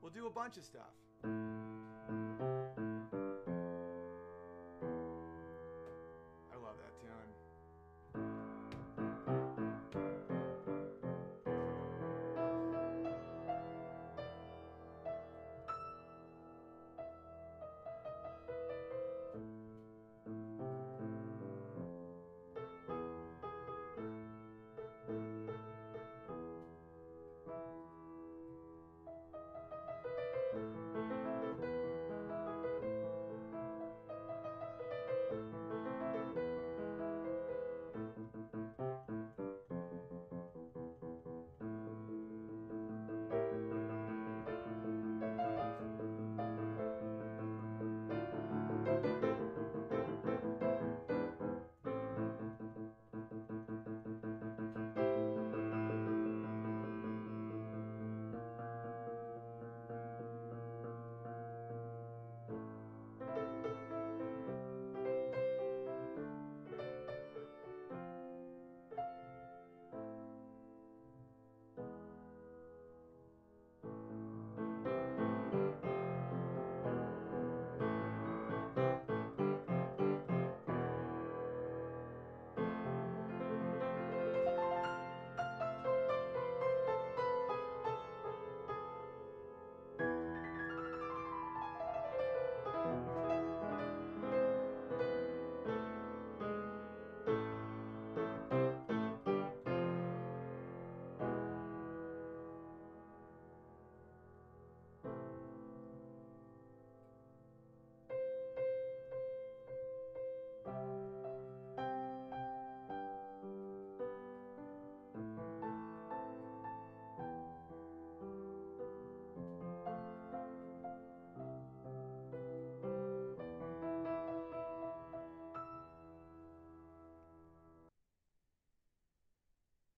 We'll do a bunch of stuff. I love that tune.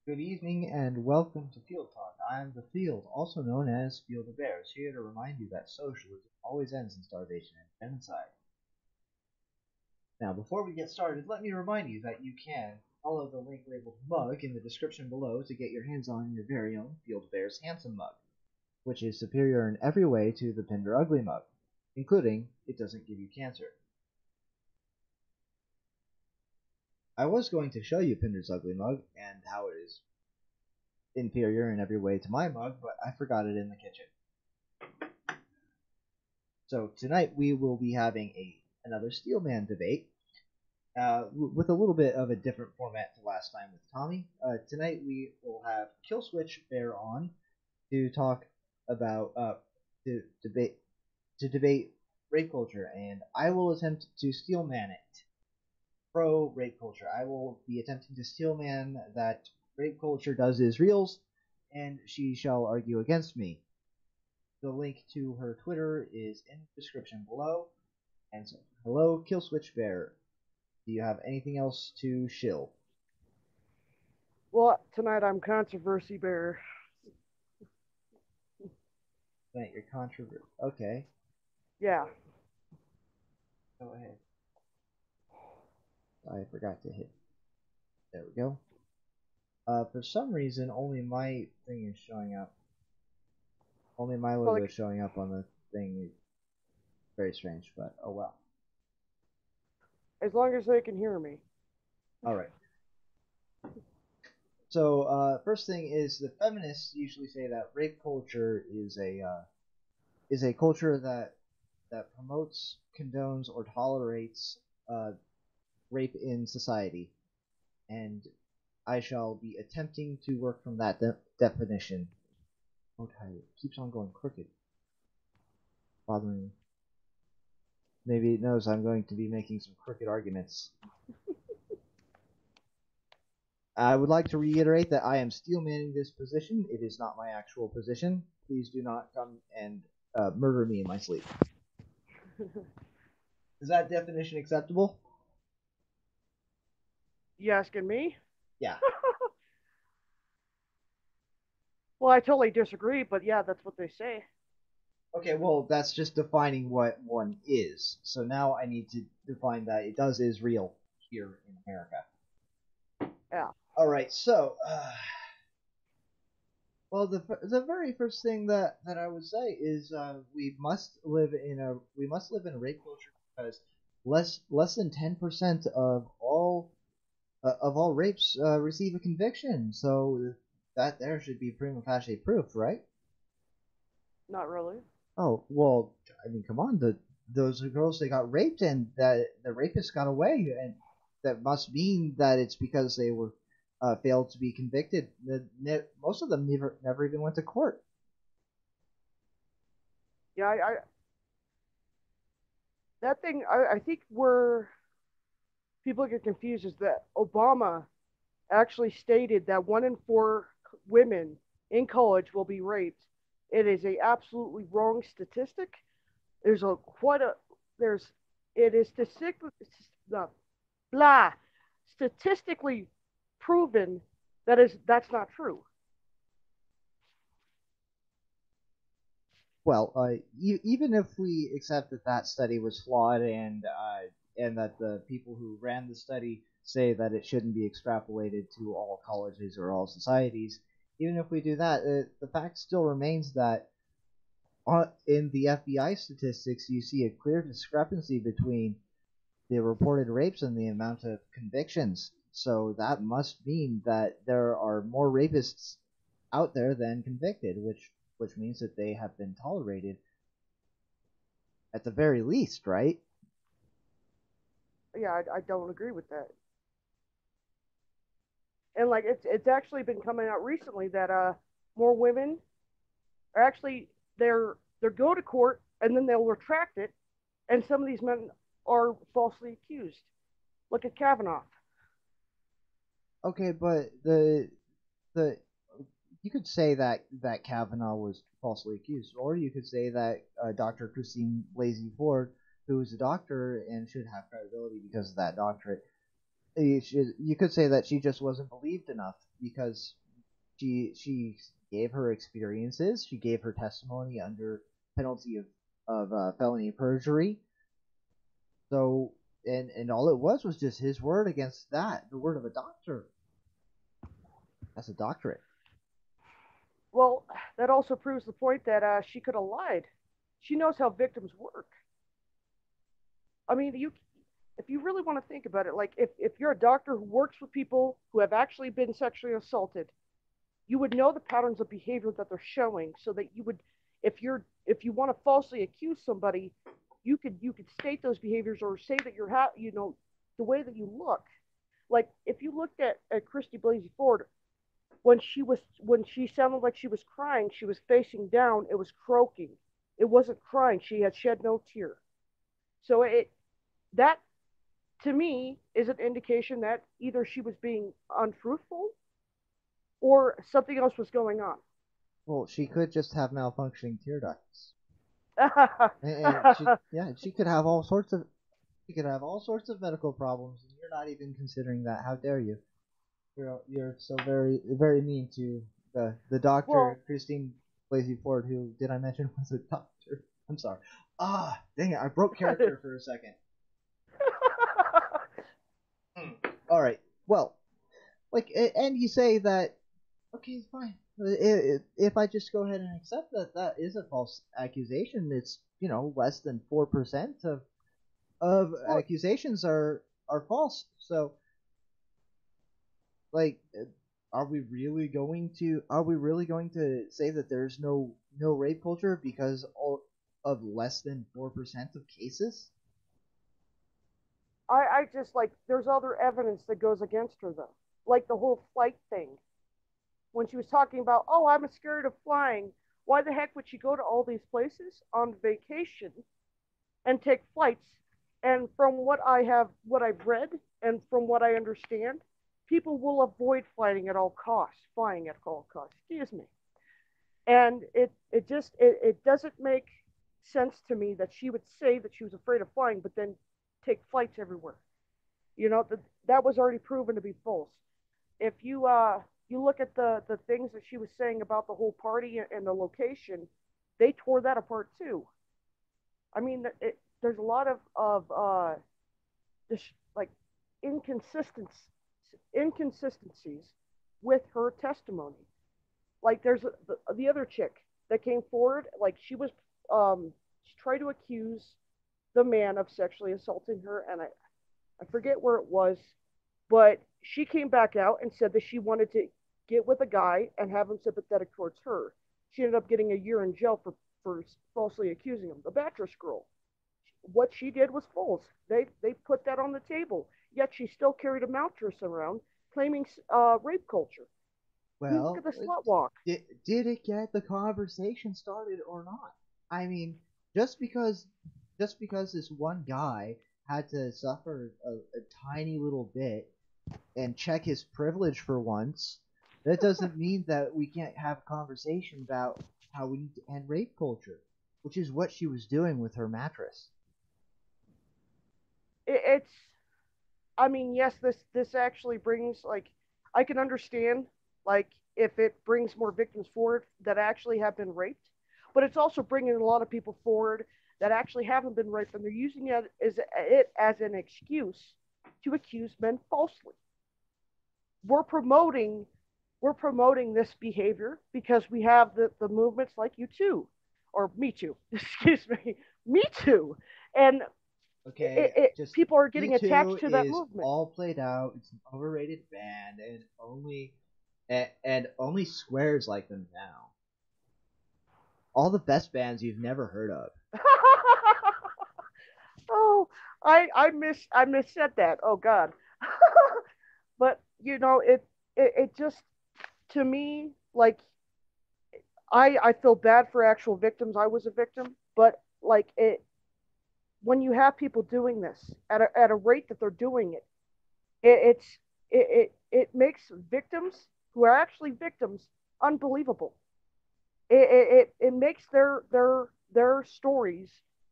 Good evening and welcome to Field Talk. I am the Field, also known as Field of Bears, here to remind you that socialism always ends in starvation and genocide. Now, before we get started, let me remind you that you can follow the link labeled mug in the description below to get your hands on your very own Field of Bears Handsome mug, which is superior in every way to the Pinder Ugly mug, including it doesn't give you cancer. I was going to show you Pinder's Ugly mug and how it is inferior in every way to my mug, but I forgot it in the kitchen. So tonight we will be having another Steelman debate with a little bit of a different format to last time with Tommy. Tonight we will have Killswitch Bear on to talk about to debate rape culture, and I will attempt to Steelman it. Pro rape culture. I will be attempting to Steelman that rape culture does is reals, and she shall argue against me. The link to her Twitter is in the description below. And so, hello, Killswitch Bear. Do you have anything else to shill? Well, tonight I'm Controversy Bear. Tonight you're controversial. Okay. Yeah. Go ahead. I forgot to hit. There we go. For some reason, only my thing is showing up. Only my logo is showing up on the thing. Very strange, but oh well. As long as they can hear me. Alright. So, first thing is the feminists usually say that rape culture is a culture that promotes, condones, or tolerates rape in society, and I shall be attempting to work from that definition. Okay, it keeps on going crooked, bothering me. Maybe it knows I'm going to be making some crooked arguments. I would like to reiterate that I am steelmanning this position. It is not my actual position. Please do not come and murder me in my sleep. Is that definition acceptable? You asking me? Yeah. Well, I totally disagree, but yeah, that's what they say. Okay, well, that's just defining what one is. So now I need to define that it does is real here in America. Yeah. Alright, so, Well, the very first thing that I would say is we must live in a rape culture because less than 10% of all rapes receive a conviction. So that there should be prima facie proof, right? Not really. Oh well, I mean, come on, those girls they got raped and that the rapist got away, and that must mean that it's because they were failed to be convicted. Most of them never even went to court. Yeah, that thing. I think where people get confused is that Obama actually stated that 1 in 4 women in college will be raped. It is a absolutely wrong statistic. There's a quite a there's it is statistically blah statistically proven that's not true. Well, even if we accept that that study was flawed and that the people who ran the study say that it shouldn't be extrapolated to all colleges or all societies, even if we do that, the fact still remains that in the FBI statistics, you see a clear discrepancy between the reported rapes and the amount of convictions. So that must mean that there are more rapists out there than convicted, which means that they have been tolerated at the very least, right? Yeah, I don't agree with that. And like it's actually been coming out recently that more women are actually they're go to court and then they'll retract it, and some of these men are falsely accused. Look at Kavanaugh. Okay, but the you could say that Kavanaugh was falsely accused, or you could say that Dr. Christine Blasey Ford, who is a doctor and should have credibility because of that doctorate, you could say that she just wasn't believed enough because she gave her experiences, she gave her testimony under penalty of felony perjury. So and all it was just his word against that, the word of a doctor. That's a doctorate. Well, that also proves the point that she could have lied. She knows how victims work. I mean, if you really want to think about it, like if you're a doctor who works with people who have actually been sexually assaulted, you would know the patterns of behavior that they're showing, so that you would, if you want to falsely accuse somebody, you could state those behaviors or say that the way that you look. Like if you looked at Christy Blasey Ford, when she sounded like she was crying, she was facing down. It was croaking. It wasn't crying. She had shed no tear. So that to me is an indication that either she was being untruthful or something else was going on. Well, she could just have malfunctioning tear ducts. She could have all sorts of medical problems, and you're not even considering that. How dare you? You're so very very mean to the doctor Well, Christine Blasey Ford, who did I mention was a doctor? I'm sorry. Ah, dang it! I broke character for a second. All right. Well, like, and you say that. Okay, fine. If I just go ahead and accept that that is a false accusation, it's less than 4% of well, accusations are false. So like, are we really going to say that there's no rape culture because of less than 4% of cases? I just like there's other evidence that goes against her though, like the whole flight thing. When she was talking about, oh, I'm scared of flying. Why the heck would she go to all these places on vacation and take flights? And from what I've read, and from what I understand, people will avoid flying at all costs. Excuse me. And it doesn't make sense to me that she would say that she was afraid of flying, but then take flights everywhere. That was already proven to be false. If you look at the things that she was saying about the whole party and the location, they tore that apart too. I mean, there's a lot of this, like inconsistencies inconsistencies with her testimony. like there's the other chick that came forward. Like she tried to accuse the man of sexually assaulting her, and I forget where it was, but she came back out and said that she wanted to get with a guy and have him sympathetic towards her. She ended up getting a year in jail for falsely accusing him. The mattress girl. What she did was false. They put that on the table. Yet she still carried a mattress around, claiming rape culture. Look at Well, the slut walk. did it get the conversation started or not? I mean, just because just because this one guy had to suffer a tiny little bit and check his privilege for once, that doesn't mean that we can't have a conversation about how we need to end rape culture, which is what she was doing with her mattress. It's I mean, yes, this actually brings like I can understand like if it brings more victims forward that actually have been raped, but it's also bringing a lot of people forward that actually haven't been raped, and they're using it as an excuse to accuse men falsely. We're promoting we're promoting this behavior because we have the movements like you too, or Me Too, excuse me, Me Too, and Okay, just people are Me getting Too attached to that is movement. all played out. It's an overrated band, and only squares like them now. All the best bands you've never heard of. Oh, I miss said that. Oh God. But it just to me like I feel bad for actual victims. I was a victim, but like it when you have people doing this at a rate that they're doing it, it's it makes victims who are actually victims unbelievable. It makes their stories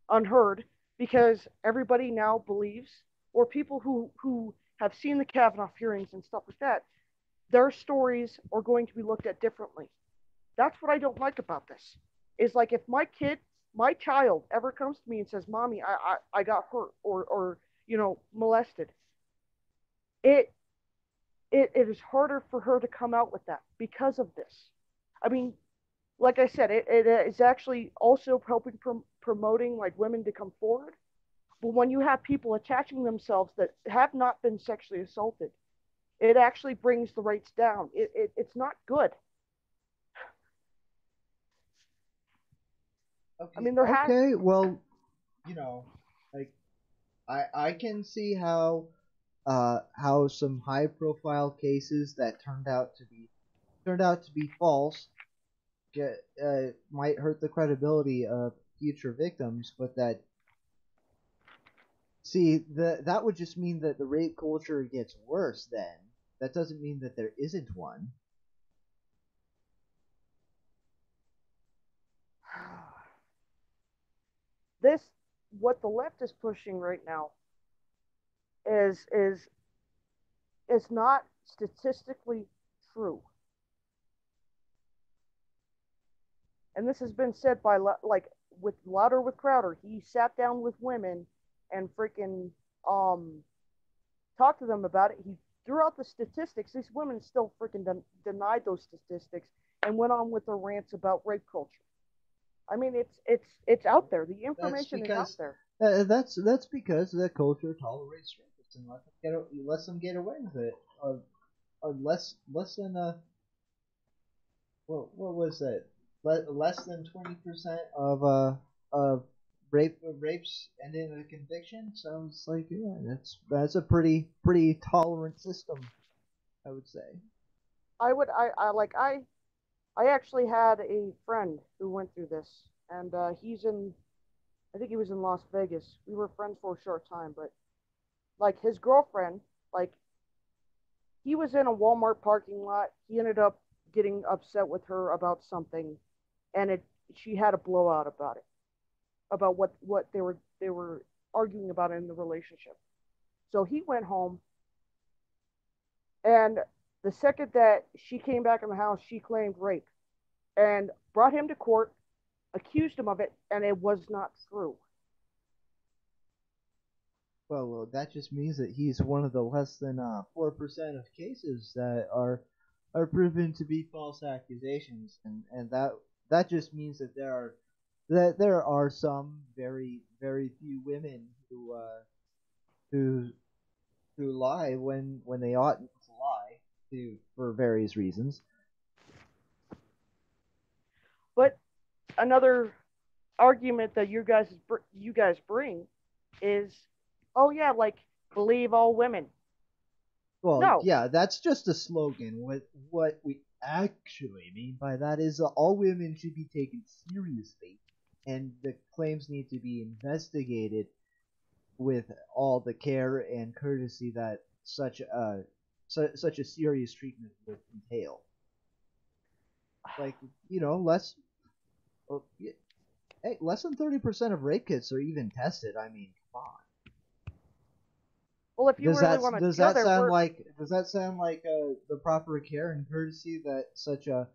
unheard because everybody now believes, or people who have seen the Kavanaugh hearings and stuff like that, their stories are going to be looked at differently. That's what I don't like about this. Is like if my child ever comes to me and says, "Mommy, I got hurt or molested," it it is harder for her to come out with that because of this. I mean, like I said, it is actually also helping promoting like women to come forward. But when you have people attaching themselves that have not been sexually assaulted, it actually brings the rates down. It's not good. I Okay, mean, there has okay, well, you know, like I can see how some high profile cases that turned out to be false might hurt the credibility of future victims, but that would just mean that the rape culture gets worse. Then that doesn't mean that there isn't one. this what the left is pushing right now is not statistically true. And this has been said by like with Louder with Crowder. He sat down with women and freaking um talked to them about it. He threw out the statistics. These women still freaking denied those statistics and went on with their rants about rape culture. I mean, it's out there. The That's information is out because there. that's because the culture tolerates rapists and lets them get away with it. Less than what was that? Less than 20% of rapes end in a conviction. Sounds like yeah, that's a pretty tolerant system, I would say. I would I actually had a friend who went through this, and he's in. I think he was in Las Vegas. We were friends for a short time, but like his girlfriend, like he was in a Walmart parking lot. He ended up getting upset with her about something, and it she had a blowout about it, about what they were arguing about in the relationship. So he went home, and the second that she came back in the house, she claimed rape and brought him to court, accused him of it, and it was not true. Well, that just means that he's one of the less than 4% of cases that are are proven to be false accusations, and that just means that there are some very few women who who lie when they oughtn't to lie for various reasons. But another argument that you guys bring is, oh yeah, like believe all women. Well, No. yeah, that's just a slogan. What we actually mean by that is all women should be taken seriously, and the claims need to be investigated with all the care and courtesy that such a serious treatment would entail. Like, less than 30% of rape kits are even tested. I mean, come on. Well, if you really want to does go that there, sound like the proper care and courtesy that such a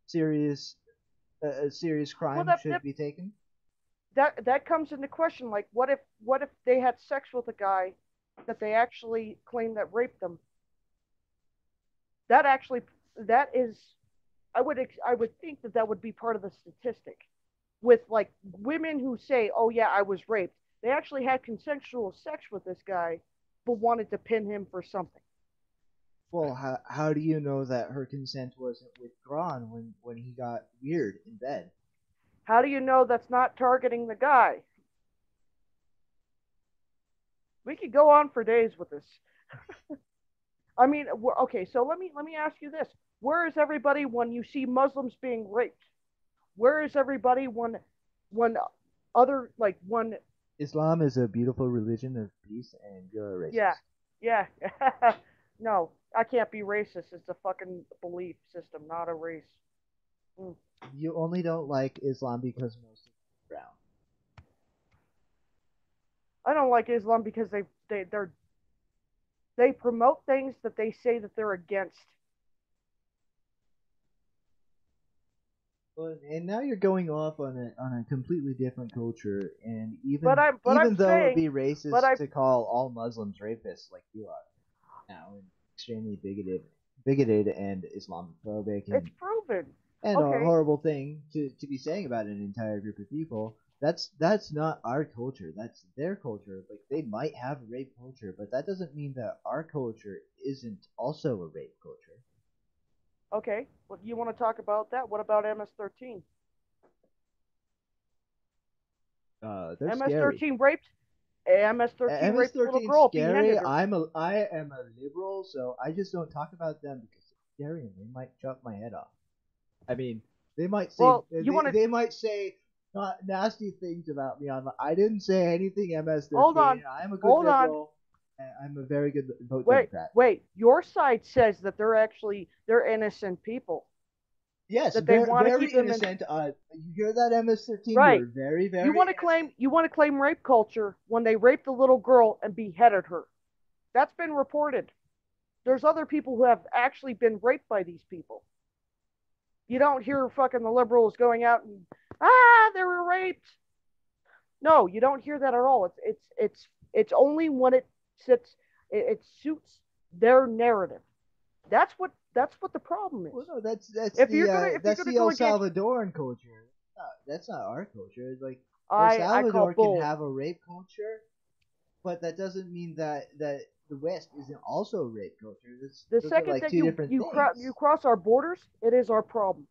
serious crime should be taken? That comes into question. Like, what if they had sex with a guy that they actually claim that raped them? That is, I would think that would be part of the statistic. With like women who say, "Oh yeah, I was raped," they actually had consensual sex with this guy, but wanted to pin him for something. Well, how do you know that her consent wasn't withdrawn when he got weird in bed? How do you know that's not targeting the guy? We could go on for days with this. I mean, okay, so let me ask you this: where is everybody when you see Muslims being raped? Where is everybody when other like when Islam is a beautiful religion of peace, and you're a racist. Yeah. No, I can't be racist. It's a fucking belief system, not a race. You only don't like Islam because most of it's brown. I don't like Islam because they promote things that they say that they're against. Well, and now you're going off on a completely different culture, and But I'm though saying, it'd be racist to call all Muslims rapists like you are now, and extremely bigoted and Islamophobic, and it's proven. and Okay. a horrible thing to be saying about an entire group of people. That's not our culture. That's their culture. Like, they might have a rape culture, but that doesn't mean that our culture isn't also a rape culture. Okay. Well, you want to talk about that? What about MS-13? They're MS-13 raped. MS-13 raped a little girl. Scary. Her. I am a liberal, so I just don't talk about them because it's scary and they might chop my head off. I mean, they might say they might say not nasty things about me. I didn't say anything. MS-13. Hold on. I'm a good liberal. I'm a very good vote Democrat. Wait. Your side says that they're innocent people. Yes, that they want to keep innocent. You hear that, MS-13? Right. You're very, very. You want to claim rape culture when they raped a little girl and beheaded her. That's been reported. There's other people who have actually been raped by these people. You don't hear fucking the liberals going out and they were raped. No, you don't hear that at all. It's only when it suits their narrative. That's what the problem is. Well, no, that's the El Salvadoran culture. That's not our culture. It's like El Salvador can have a rape culture, but that doesn't mean that the West isn't also a rape culture. The second that you cross our borders, it is our problem.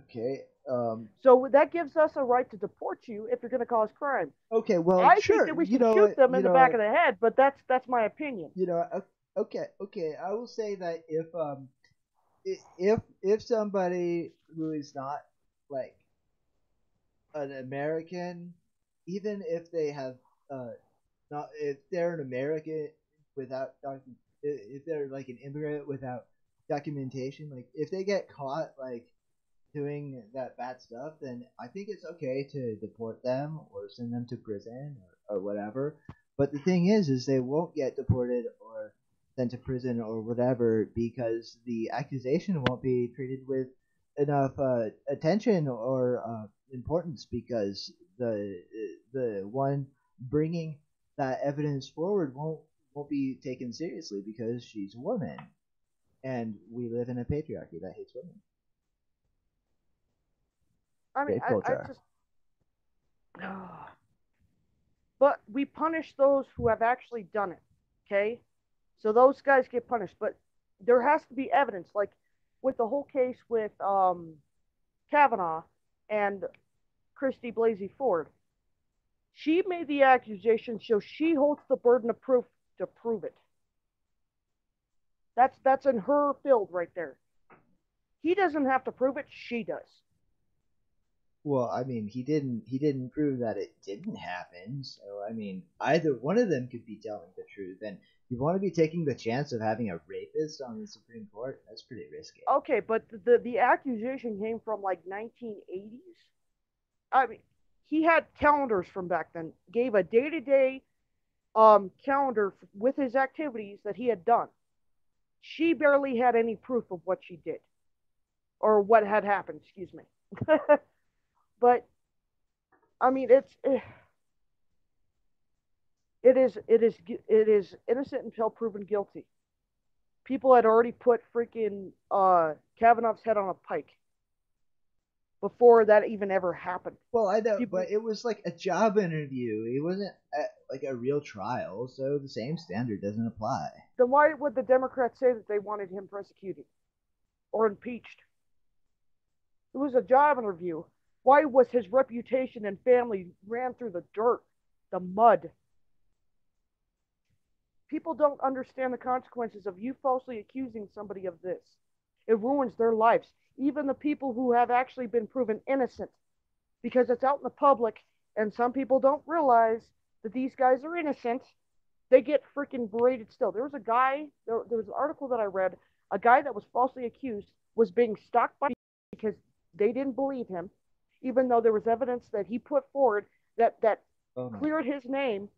Okay. So that gives us a right to deport you if you're going to cause crime. Okay, well, I think that we should shoot them in the back of the head, but that's my opinion. Okay. I will say that if somebody who is not like an American, even if they have not if they're an American without if they're like an immigrant without documentation, like if they get caught like doing that bad stuff, then I think it's okay to deport them or send them to prison or whatever. But the thing is they won't get deported or sent to prison or whatever because the accusation won't be treated with enough attention or importance because the one bringing that evidence forward won't be taken seriously because she's a woman, and we live in a patriarchy that hates women. I mean, Rape I culture. just. But we punish those who have actually done it. Okay, so those guys get punished, but there has to be evidence. Like with the whole case with Kavanaugh and Christy Blasey Ford, she made the accusation, so she holds the burden of proof to prove it. That's in her field right there. He doesn't have to prove it; she does. Well, I mean, he didn't prove that it didn't happen. So I mean, either one of them could be telling the truth. And you want to be taking the chance of having a rapist on the Supreme Court? That's pretty risky. Okay, but the accusation came from like 1980s. I mean, he had calendars from back then. Gave a day to day calendar with his activities that he had done. She barely had any proof of what she did or what had happened. Excuse me. But I mean, it is innocent until proven guilty. People had already put freaking Kavanaugh's head on a pike before that even ever happened. Well, I know, People, but it was like a job interview. It wasn't like a real trial, so the same standard doesn't apply. then why would the Democrats say that they wanted him prosecuted or impeached? It was a job interview. Why was his reputation and family ran through the dirt, the mud? People don't understand the consequences of you falsely accusing somebody of this. It ruins their lives. Even the people who have actually been proven innocent, because it's out in the public, and some people don't realize that these guys are innocent. They get freaking berated still. There was a guy, there was an article that I read, a guy that was falsely accused was being stalked by because they didn't believe him, even though there was evidence that he put forward that Oh no. cleared his name.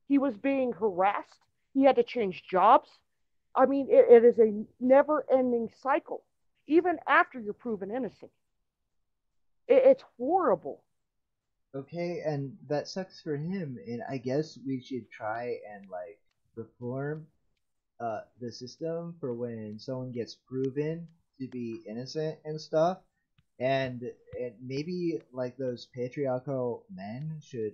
He was being harassed. He had to change jobs. I mean, it is a never ending cycle, even after you're proven innocent. It's horrible. Okay, and that sucks for him. And I guess we should try and like reform the system for when someone gets proven to be innocent and stuff. And maybe like those patriarchal men should,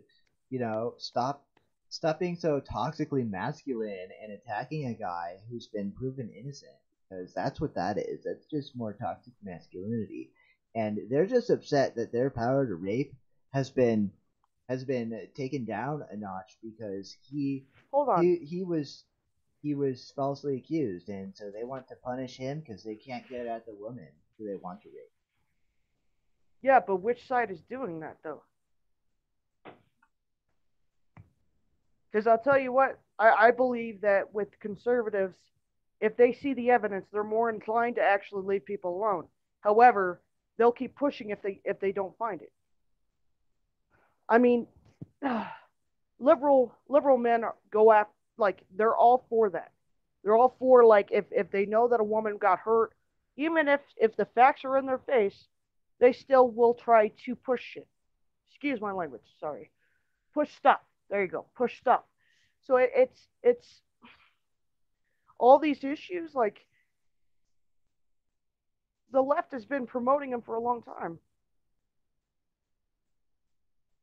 stop being so toxically masculine and attacking a guy who's been proven innocent, because that's what that is. That's just more toxic masculinity, and they're just upset that their power to rape has been has been taken down a notch because Hold on. he was falsely accused, and so they want to punish him because they can't get at the woman who they want to rape. Yeah, but which side is doing that though? Because I'll tell you what, I believe that with conservatives, if they see the evidence, they're more inclined to actually leave people alone. However, they'll keep pushing if they don't find it. I mean, liberal men go after, like, they're all for that. They're all for, like, if they know that a woman got hurt, even if the facts are in their face, they still will try to push shit. Excuse my language. Sorry. Push stuff. There you go. Push stuff. So it's all these issues. Like, the left has been promoting them for a long time.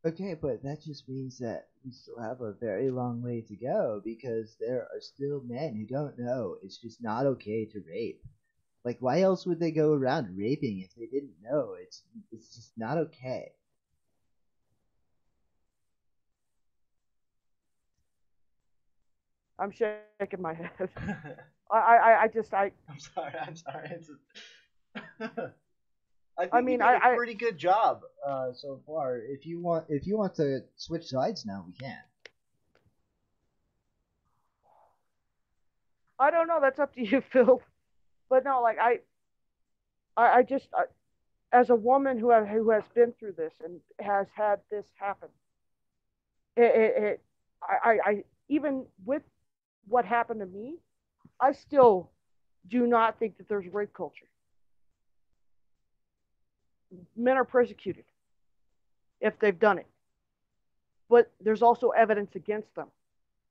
Okay, but that just means that we still have a very long way to go because there are still men who don't know it's just not okay to rape. Like, why else would they go around raping if they didn't know? It's just not okay. I'm shaking my head. I'm I just sorry. I'm sorry. I I think you mean did a pretty good job so far. If you want to switch sides now, we can. I don't know. That's up to you, Phil. But no, like I just as a woman who has been through this and has had this happen, it I even with what happened to me, I still do not think that there's rape culture. Men are persecuted if they've done it. but there's also evidence against them,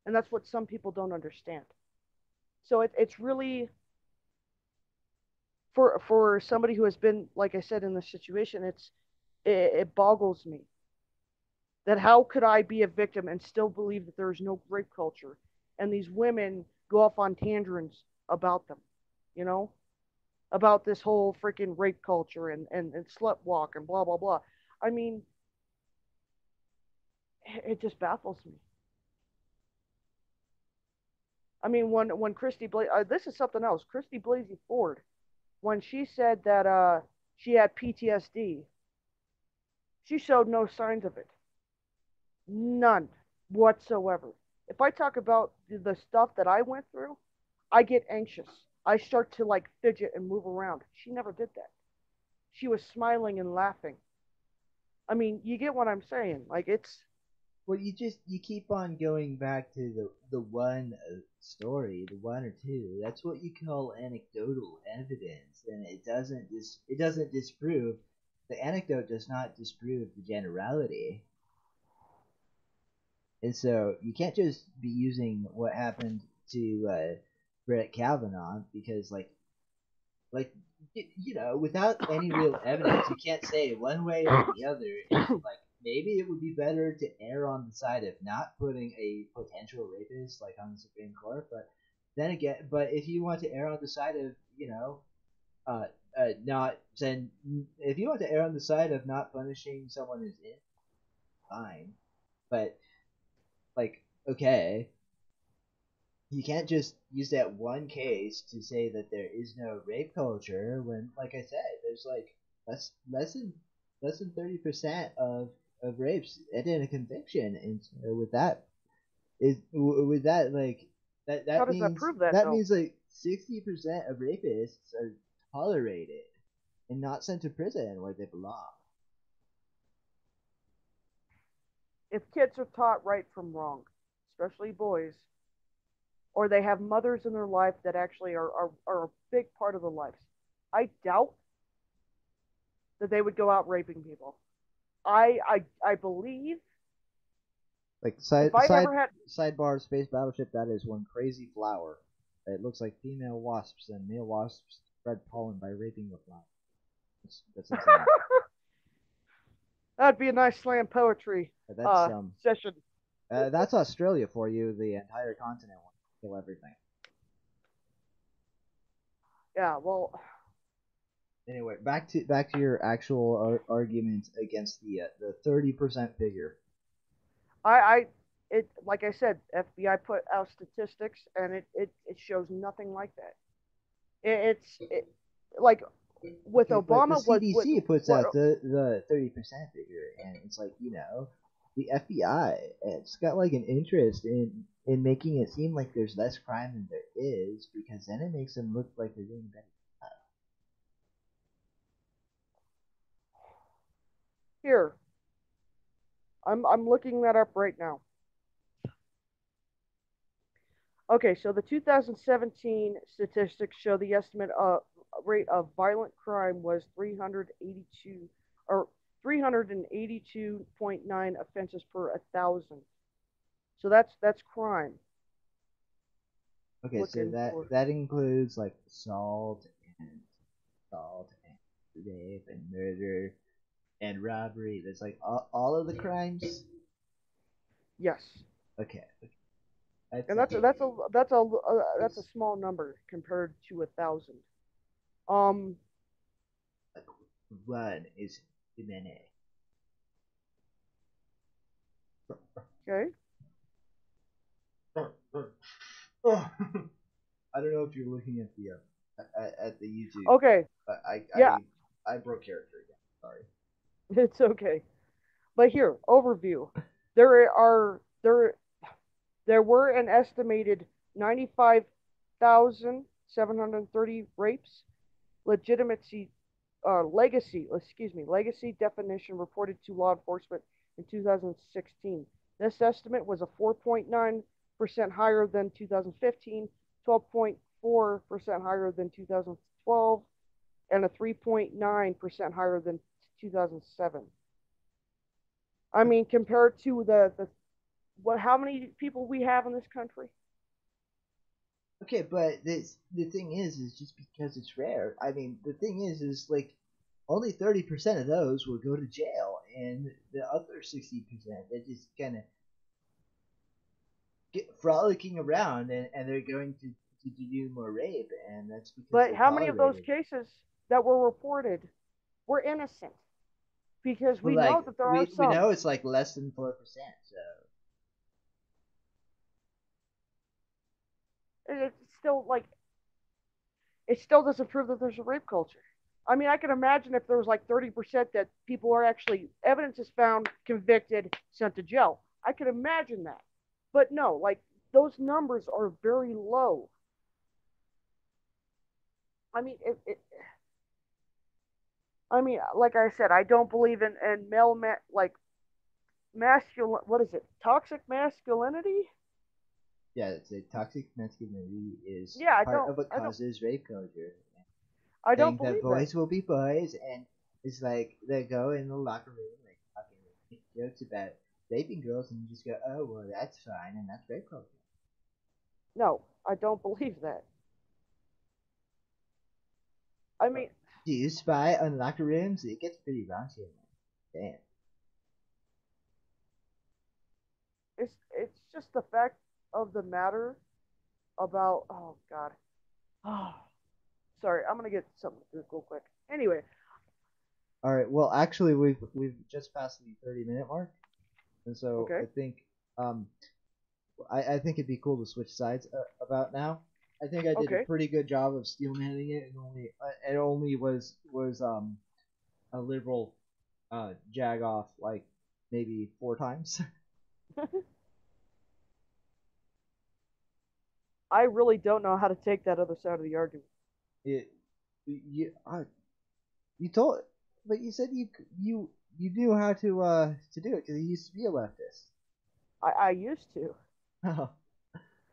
and that's what some people don't understand. So it's really for somebody who has been, like I said, in this situation, it boggles me that how could I be a victim and still believe that there is no rape culture, and these women go off on tangents about them, you know, about this whole freaking rape culture and slut walk and blah blah blah. I mean, it just baffles me. I mean, when this is something else. Christy Blasey Ford, when she said that she had PTSD, she showed no signs of it, none whatsoever. If I talk about the stuff that I went through, I get anxious. I start to like fidget and move around. She never did that. She was smiling and laughing. I mean, you get what I'm saying? Like it's Well, you keep on going back to the one story, the one or two. That's what you call anecdotal evidence, and it doesn't disprove the anecdote does not disprove the generality. And so you can't just be using what happened to Brett Kavanaugh because like without any real evidence, you can't say one way or the other. And like maybe it would be better to err on the side of not putting a potential rapist like on the Supreme Court. But then again, but if you want to err on the side of uh, not then if you want to err on the side of not punishing someone who's in, fine. But like okay, you can't just use that one case to say that there is no rape culture when, like I said, there's like less than 30% of rapes end in a conviction, and so with that like how that does that means prove that though? like 60% of rapists are tolerated and not sent to prison where they belong. If kids are taught right from wrong, especially boys, or they have mothers in their life that actually are a big part of their lives, I doubt that they would go out raping people. I believe Like if I ever had sidebar space battleship, that is one crazy flower. It looks like female wasps and male wasps spread pollen by raping the flower. That's insane. that'd be a nice slam poetry That's session. that's Australia for you. The entire continent wants to kill everything. Yeah, well, Anyway, back to your actual argument against the 30% figure. I it like I said, FBI put out statistics and it shows nothing like that. It's like with Okay, but the Obama was CDC puts what out the 30% figure, and it's like the FBI. It's got like an interest in making it seem like there's less crime than there is, because then it makes them look like they're doing better. here. I'm looking that up right now. Okay, so the 2017 statistics show the estimate rate of violent crime was 382 or 382.9 offenses per 1,000. So that's crime. Okay, so Looking for that includes like and assault and rape and murder and robbery. There's like all of the crimes. yes, Okay, and that's a small number compared to 1,000. Um, one is too many. okay, I don't know if you're looking at the YouTube, okay, but yeah, I broke character again. Sorry. it's okay. But here, overview. There are there were an estimated 95,730 rapes. Legitimacy legacy definition reported to law enforcement in 2016. This estimate was a 4.9% higher than 2015, 12.4% higher than 2012, and a 3.9% higher than 2007. I mean, compared to the what, how many people we have in this country? Okay, but the thing is just because it's rare. I mean, the thing is like only 30% of those will go to jail, and the other 60% they just kind of get frolicking around, and they're going to do more rape, and that's because But they how many of those tolerate it. cases that were reported were innocent? Because But we know like that there are we some. know it's like less than 4%. So It's still like it still doesn't prove that there's a rape culture. I mean, I can imagine if there was like 30% that people are actually evidence is found, convicted, sent to jail. I could imagine that. But no, like those numbers are very low. I mean, I mean, like I said, I don't believe in like masculine. What is it? Toxic masculinity? yeah, it's a toxic masculinity is Yeah, part of what I don't, causes rape culture. I don't Saying that believe that. boys will be boys, and it's like they go in the locker room like talking make jokes about raping girls, and you just go, oh well, that's fine, and that's rape culture. No, I don't believe that. I But mean, do you spy on locker rooms? It gets pretty raunchy in there. Damn. it's just the fact of the matter about. Oh God. Oh, sorry. I'm gonna get something to drink real quick. Anyway, All right. Well, actually, we've just passed the 30-minute mark, and so okay, I think um I think it'd be cool to switch sides about now. I think I did a okay. pretty good job of steelmanning it, and only was a liberal jag off like maybe 4 times. I really don't know how to take that other side of the argument. it you told, but you said you knew how to do it because you used to be a leftist. I used to.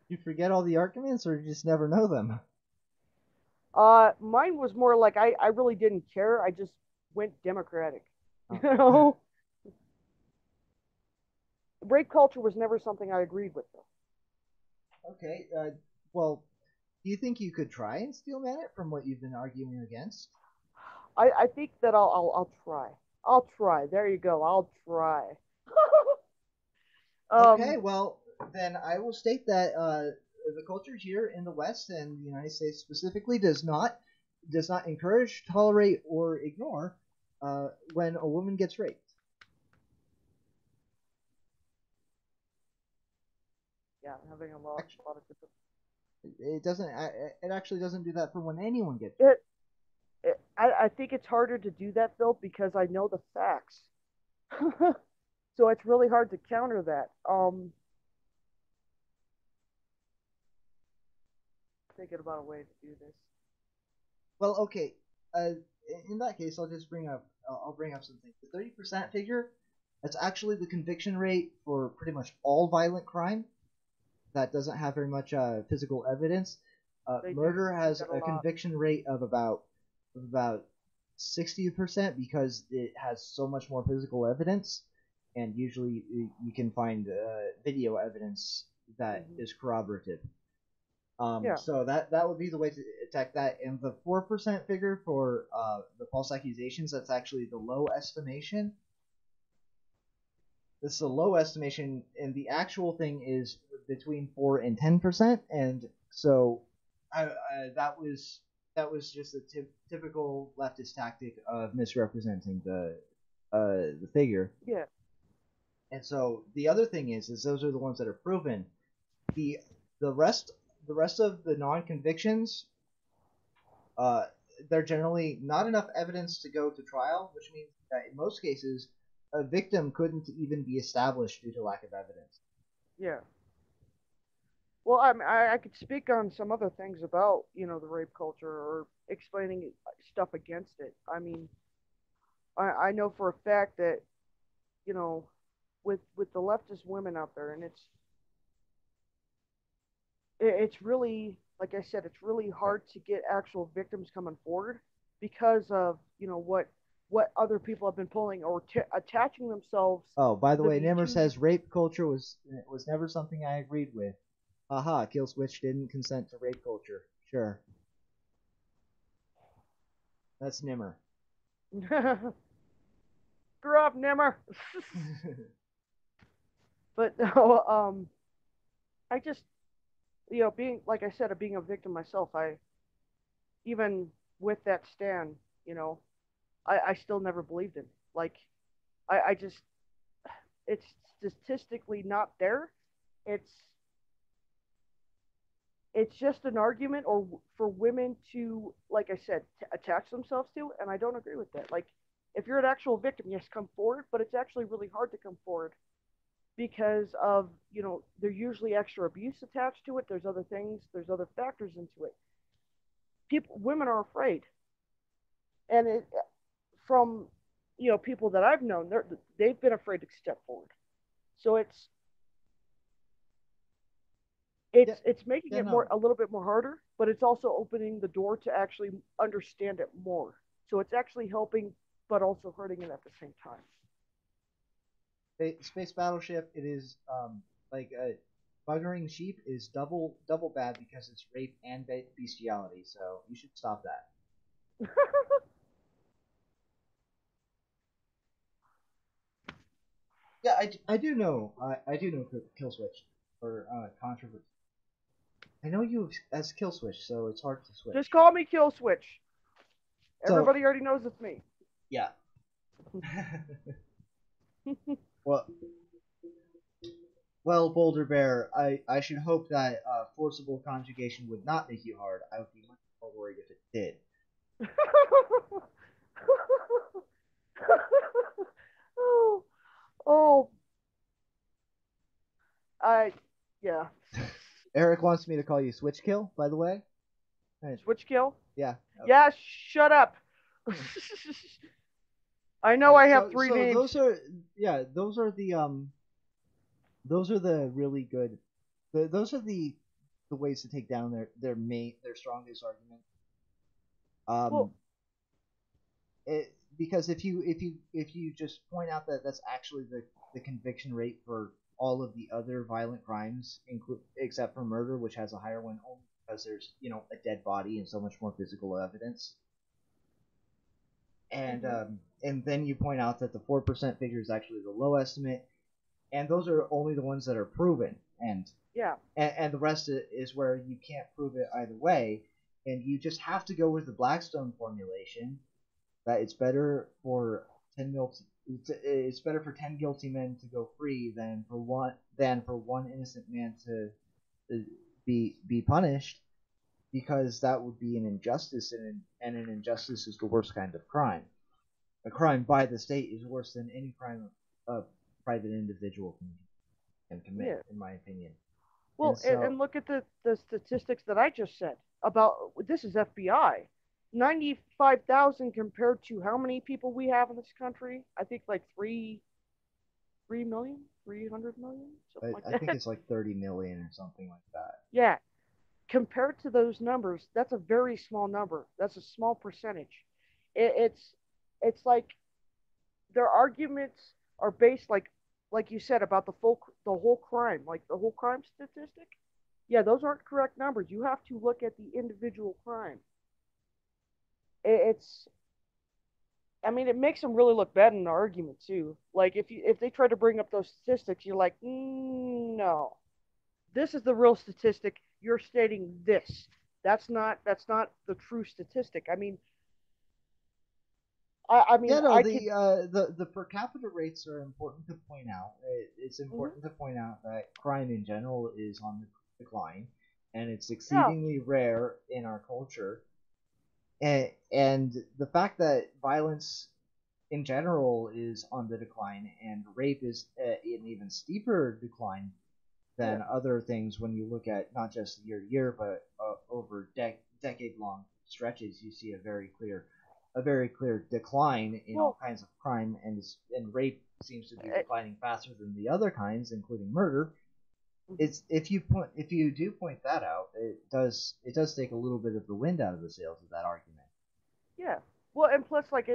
You forget all the arguments or just never know them. Mine was more like I really didn't care. I just went Democratic. You Oh. know, rape culture was never something I agreed with, though. Okay. Well, do you think you could try and steelman it from what you've been arguing against? I think that I'll try. I'll try. There you go. I'll try. Okay, um, well, then I will state that the culture here in the West and the United States specifically does not encourage, tolerate, or ignore when a woman gets raped. yeah, having a lot of different. It doesn't. It actually doesn't do that for when anyone gets raped. It, I think it's harder to do that though because I know the facts. So it's really hard to counter that. Thinking about a way to do this. Well, okay. Uh, in that case, I'll bring up something. The 30% figure. That's actually the conviction rate for pretty much all violent crime that doesn't have very much physical evidence. They do Murder see has that a a lot. conviction rate of about 60% because it has so much more physical evidence, and usually you can find video evidence that Hmm. is corroborative. Yeah, So that would be the way to attack that. And the 4% figure for the false accusations, that's actually the low estimation. This is a low estimation, and the actual thing is between 4 and 10%. And so that was just a typical leftist tactic of misrepresenting the figure. yeah. And so the other thing is those are the ones that are proven. The the rest the rest of the non-convictions, uh, they're generally not enough evidence to go to trial, which means that in most cases a victim couldn't even be established due to lack of evidence. Yeah. Well, I could speak on some other things about, the rape culture or explaining stuff against it. I mean, I know for a fact that, you know, with the leftist women out there, and it's really, like I said, it's really Right. hard to get actual victims coming forward because of, what. what other people have been pulling or attaching themselves Oh, by the to way, be Nimmer too. says rape culture was never something I agreed with. Haha, Killswitch didn't consent to rape culture. Sure. That's Nimmer. Screw up, Nimmer. But no, I just, being like I said, being a victim myself, I even with that stand, you know, I still never believed him. Like, I just, it's statistically not there. It's it's just an argument or for women to, like I said, attach themselves to, and I don't agree with that. Like, if you're an actual victim, yes, come forward, but it's actually really hard to come forward because of, there's usually extra abuse attached to it. There's other things, there's other factors into it. Women are afraid, and from, people that I've known, they've been afraid to step forward. So Yeah, it's making yeah, it more no. a little bit more harder, but it's also opening the door to actually understand it more. So it's actually helping, but also hurting it at the same time. Space Battleship, it is like buggering sheep is double bad because it's rape and bestiality. So you should stop that. Yeah, I do know I do know Killswitch or controversy. I know you as Killswitch, so it's hard to Just switch. call me Kill Switch. So Everybody already knows it's me. yeah. well, well, Boulder Bear, I should hope that forcible conjugation would not make you hard. I would be much more worried if it did. oh, oh, I, yeah. Eric wants me to call you Switch Kill, by the way. Switch kill? Yeah. Yeah, shut up. I know I have three So names. those are yeah those are the really good those are the ways to take down their strongest argument. Well, Um, because if you just point out that that's actually the conviction rate for all of the other violent crimes, except for murder, which has a higher one only because there's a dead body and so much more physical evidence. And then you point out that the 4% figure is actually the low estimate, and those are only the ones that are proven, yeah. and the rest is where you can't prove it either way, and you just have to go with the Blackstone formulation that it's better for 10 guilty men to go free than for one innocent man to be punished, because that would be an injustice, and an injustice is the worst kind of crime. A crime by the state is worse than any crime a private individual can commit, Yeah. in my opinion. Well, And so, and look at the statistics that I just said about this is FBI. 95,000 compared to how many people we have in this country? I think like 3 million, 300 million, something like I think that. it's like 30 million or something like that. Yeah. Compared to those numbers, that's a very small number. That's a small percentage. It's like their arguments are based like you said about the whole crime, like the whole crime statistic. Yeah, those aren't correct numbers. You have to look at the individual crime. It's I mean, it makes them really look bad in the argument too. Like if they try to bring up those statistics, you're like, no, this is the real statistic. You're stating this. That's not the true statistic. I mean, I mean, Yeah, no, I could. the per capita rates are important to point out. It's Mhm. important to point out that crime in general is on the decline, and it's Yeah, exceedingly rare in our culture. And the fact that violence in general is on the decline, and rape is an even steeper decline yeah. than other things when you look at not just year to year, but over decade long stretches, you see a very clear decline in all Well, kinds of crime, and rape seems to be uh, declining faster than the other kinds, including murder. mhm. It's if you do point that out, it does take a little bit of the wind out of the sails of that argument. Yeah. Well, and plus, like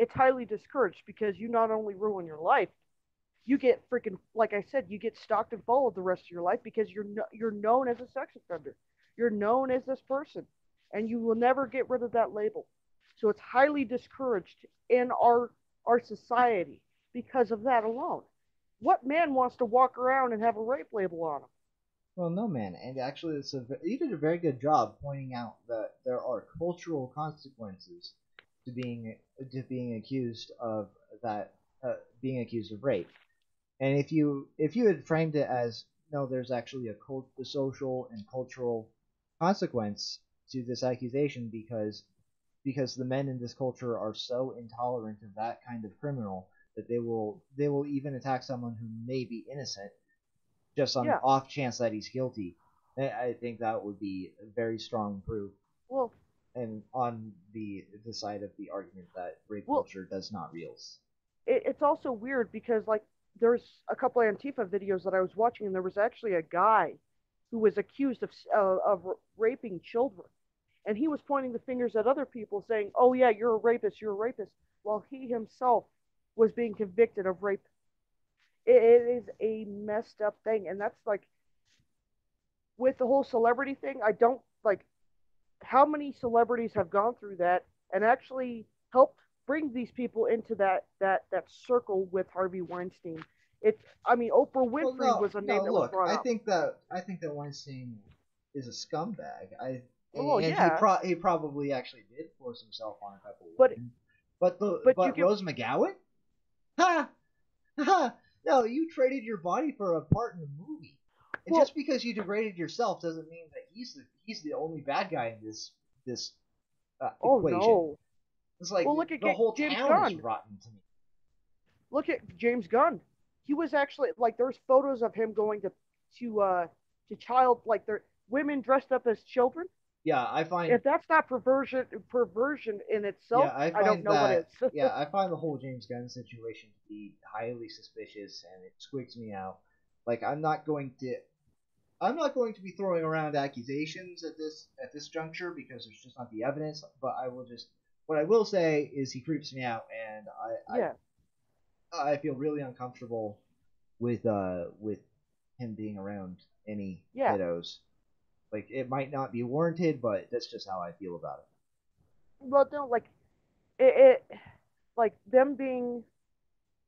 it's highly discouraged because you not only ruin your life, you get freaking, like I said, you get stalked and followed the rest of your life because you're known as a sex offender. You're known as this person, and you will never get rid of that label. So it's highly discouraged in our society because of that alone. What man wants to walk around and have a rape label on him? Well, no, man, and actually, you did a very good job pointing out that there are cultural consequences to being accused of that, being accused of rape. And if you had framed it as no, there's actually a social and cultural consequence to this accusation because the men in this culture are so intolerant of that kind of criminal that they will even attack someone who may be innocent just on the Yeah. off chance that he's guilty. I think that would be a very strong proof, Well, and on the side of the argument that rape well, culture does not reals. it's also weird because like there's a couple of Antifa videos that I was watching, and there was actually a guy who was accused of raping children, and he was pointing the fingers at other people, saying, "Oh yeah, you're a rapist, you're a rapist," while he himself was being convicted of rape. It is a messed up thing, and that's like with the whole celebrity thing. I don't like how many celebrities have gone through that and actually helped bring these people into that circle with Harvey Weinstein. It's I mean Oprah Well, Winfrey no, was a name no. that was Look, brought I up. think that Weinstein is a scumbag. Well, And yeah, he probably actually did force himself on a couple of but women. but you But can Rose McGowan? Ha ha! No, you traded your body for a part in a movie. And well just because you degraded yourself doesn't mean that he's the only bad guy in this oh equation. no. It's like Well, look at the whole James town is Gunn. rotten to me. Look at James Gunn. He was actually like there's photos of him going to child like there women dressed up as children. Yeah, I find If that's not perversion in itself, Yeah, I I don't find know what that. is. Yeah, I find the whole James Gunn situation to be highly suspicious, and it squeaks me out. Like I'm not going to be throwing around accusations at this juncture because there's just not the evidence. But what I will say is he creeps me out, and Yeah, I feel really uncomfortable with him being around any yeah. kiddos. Like it might not be warranted, but that's just how I feel about it. Well, no, like it like them being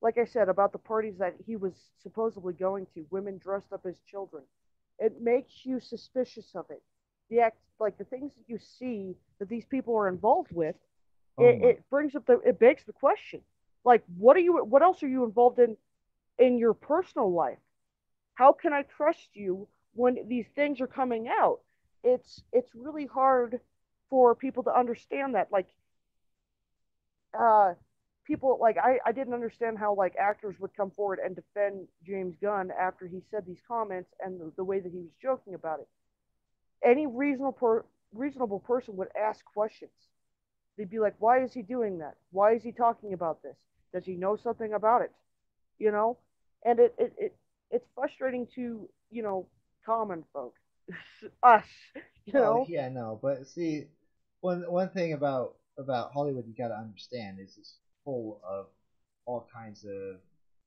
like I said about the parties that he was supposedly going to, women dressed up as children. It makes you suspicious of it. The act, like the things that you see that these people are involved with, Oh my it begs the question, like what else are you involved in your personal life? How can I trust you when these things are coming out? It's really hard for people to understand that. Like uh people like I didn't understand how like actors would come forward and defend James Gunn after he said these comments and the way that he was joking about it. Any reasonable person would ask questions. They'd be like, why is he doing that? Why is he talking about this? Does he know something about it? You know? And it's frustrating to, common folk. Us, you Well, know? yeah, no, but see, one thing about Hollywood you gotta understand is it's full of all kinds of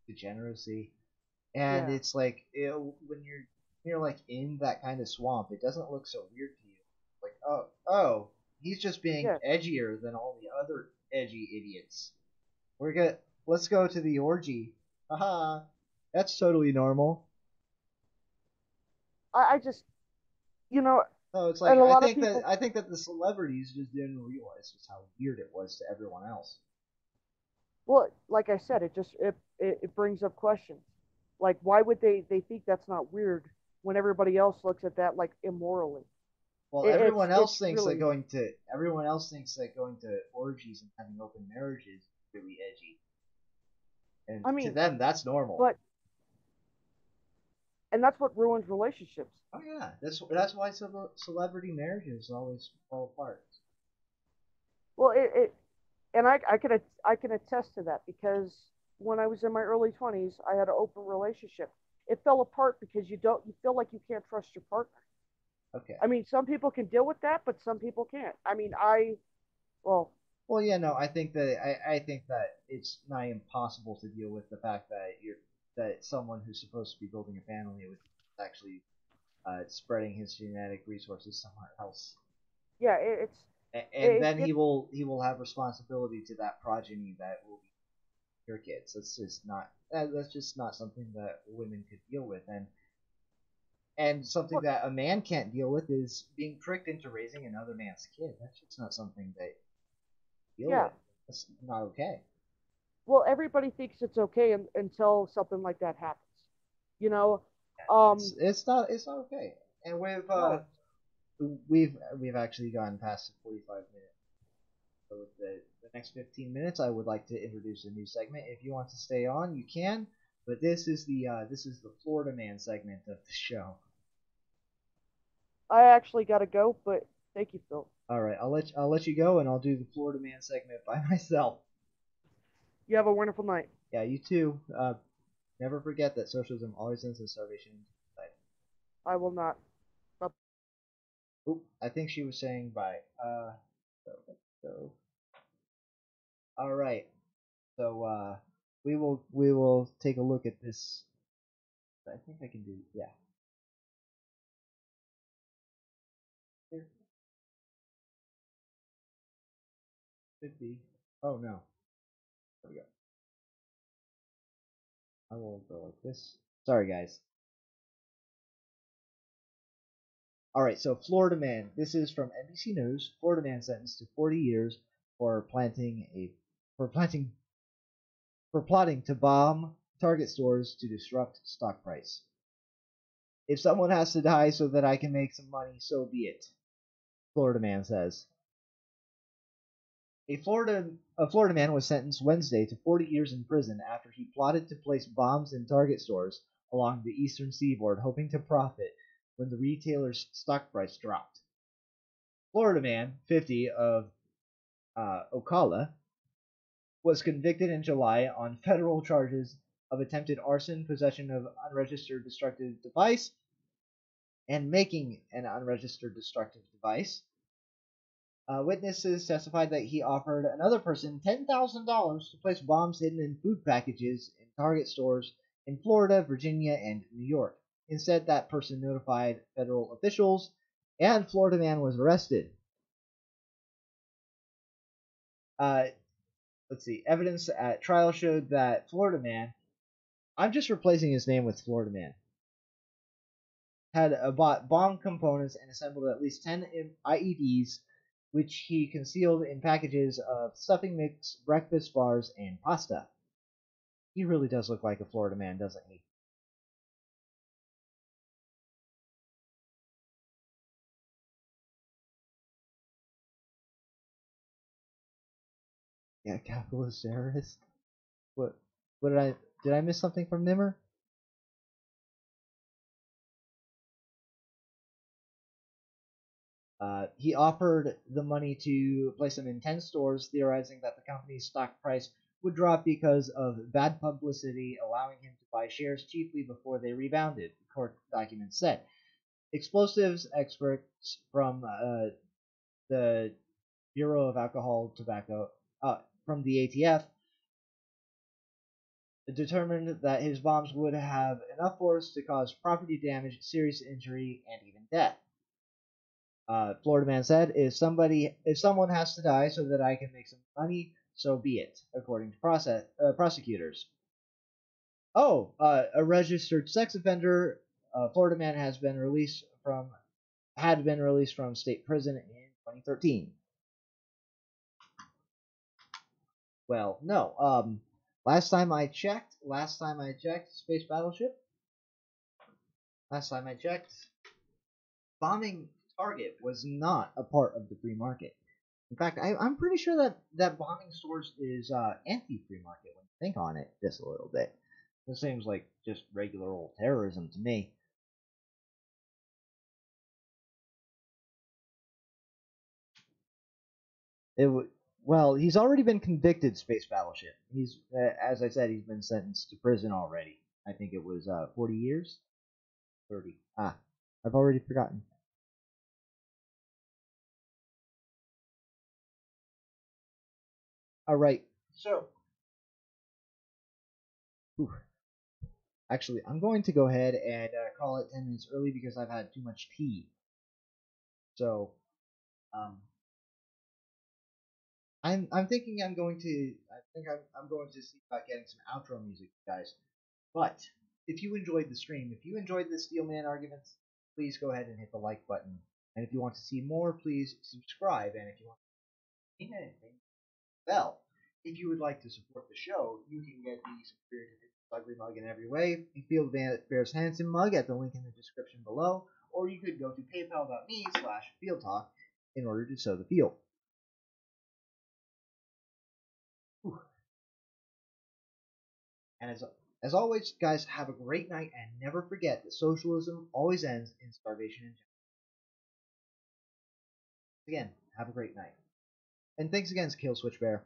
degeneracy, and Yeah. it's like when you're like in that kind of swamp, it doesn't look so weird to you. Like, oh, he's just being Yeah. edgier than all the other edgy idiots. We're gonna Let's go to the orgy. Haha, that's totally normal. I just you know, No, it's like and a lot of people I think that the celebrities just didn't realize just how weird it was to everyone else. well, like I said, it brings up questions. Like why would they think that's not weird when everybody else looks at that like immorally? Well, It's really everyone else thinks that going to orgies and having open marriages is really edgy, and I to mean, them that's normal. but and that's what ruins relationships. Oh yeah, that's why celebrity marriages always fall apart. Well, it and I can attest to that because when I was in my early 20s, I had an open relationship. It fell apart because you feel like you can't trust your partner. Okay. I mean, some people can deal with that, but some people can't. I mean, I well, Well, yeah, no, I think that it's nigh impossible to deal with the fact that someone who's supposed to be building a family would actually spreading his genetic resources somewhere else. Yeah, And it then gets he will have responsibility to that progeny that will be your kids. That's just not something that women could deal with, and something well, that a man can't deal with is being tricked into raising another man's kid. That's just not something that you deal yeah. with. That's not okay. Well, everybody thinks it's okay until something like that happens. You know, It's it's not okay. And no, we've actually gone past the 45 minutes. So with the next 15 minutes, I would like to introduce a new segment. If you want to stay on, you can. But this is the Florida Man segment of the show. I actually got to go, but thank you, Phil. All right, I'll let you go, and I'll do the Florida Man segment by myself. You have a wonderful night. Yeah, you too. Never forget that socialism always ends in starvation and suicide. I will not. Oop, I think she was saying bye. So all right. So we will take a look at this. I think I can do, yeah. Here should be. Oh no. There we go. I will go like this. Sorry guys. All right. So Florida man. This is from NBC News. Florida man sentenced to 40 years for planting a for planting for plotting to bomb Target stores to disrupt stock price. If someone has to die so that I can make some money, so be it. Florida man says. A Florida man was sentenced Wednesday to 40 years in prison after he plotted to place bombs in Target stores along the eastern seaboard, hoping to profit when the retailer's stock price dropped. Florida man, 50, of Ocala, was convicted in July on federal charges of attempted arson, possession of unregistered destructive device, and making an unregistered destructive device. Witnesses testified that he offered another person $10,000 to place bombs hidden in food packages in Target stores in Florida, Virginia, and New York. Instead, that person notified federal officials, and Florida man was arrested. Uh, let's see. Evidence at trial showed that Florida man, I'm just replacing his name with Florida man, had bought bomb components and assembled at least 10 IEDs, which he concealed in packages of stuffing mix, breakfast bars, and pasta. He really does look like a Florida man, doesn't he? Yeah, capitalist terrorist. What? What did I miss something from Nimmer? He offered the money to place them in 10 stores, theorizing that the company's stock price would drop because of bad publicity, allowing him to buy shares cheaply before they rebounded, the court documents said. Explosives experts from the Bureau of Alcohol Tobacco from the ATF determined that his bombs would have enough force to cause property damage, serious injury, and even death. Florida man said, "If someone has to die so that I can make some money, so be it." According to prosecutors. Oh, a registered sex offender, Florida man had been released from state prison in 2013. Well, no. Space Battleship. Last time I checked, bombing Target was not a part of the free market. In fact, I'm pretty sure that bombing stores is anti-free market when you think on it just a little bit. It seems like just regular old terrorism to me. It would. Well, he's already been convicted, Space Battleship. As I said, he's been sentenced to prison already. I think it was 40 years, 30. I've already forgotten. Alright, so. Whew. Actually, I'm going to go ahead and call it 10 minutes early because I've had too much tea. So, um, I'm thinking I'm going to I'm going to see about getting some outro music, guys. But if you enjoyed the stream, if you enjoyed the Steelman arguments, please go ahead and hit the like button. And if you want to see more, please subscribe. And if you want to see anything, bell. If you would like to support the show, you can get the Superior Ugly mug in every way. The Field Bears Hansen mug at the link in the description below, or you could go to paypal.me/fieldtalk in order to sow the field. Whew. And as always, guys, have a great night and never forget that socialism always ends in starvation and death. Again, have a great night. And thanks again, Kill Switch Bear.